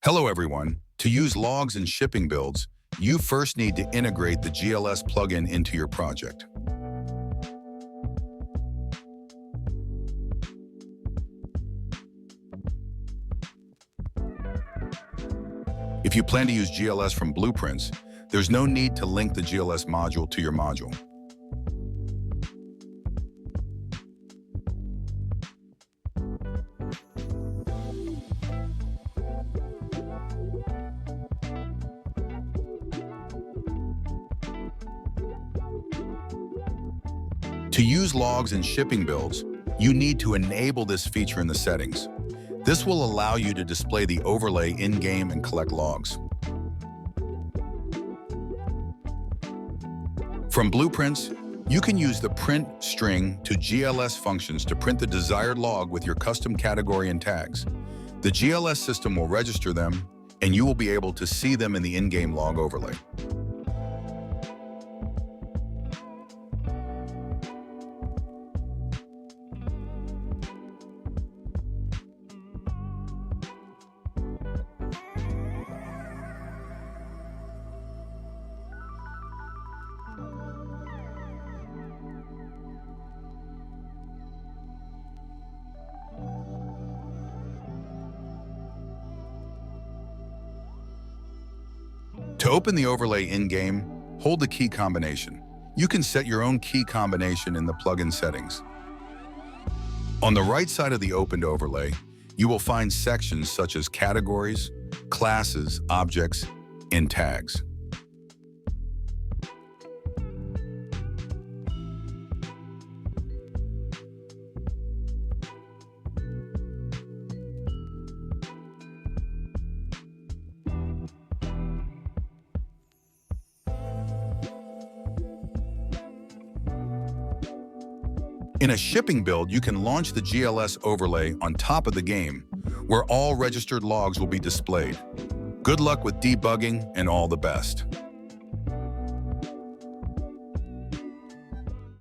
Hello everyone. To use logs in shipping builds, you first need to integrate the GLS plugin into your project. If you plan to use GLS from blueprints, there's no need to link the GLS module to your module. To use logs in shipping builds, you need to enable this feature in the settings. This will allow you to display the overlay in-game and collect logs. From blueprints, you can use the PrintString to GLS functions to print the desired log with your custom category and tags. The GLS system will register them, and you will be able to see them in the in-game log overlay. To open the overlay in-game, hold the key combination. You can set your own key combination in the plugin settings. On the right side of the opened overlay, you will find sections such as categories, classes, objects, and tags. In a shipping build, you can launch the GLS overlay on top of the game, where all registered logs will be displayed. Good luck with debugging and all the best.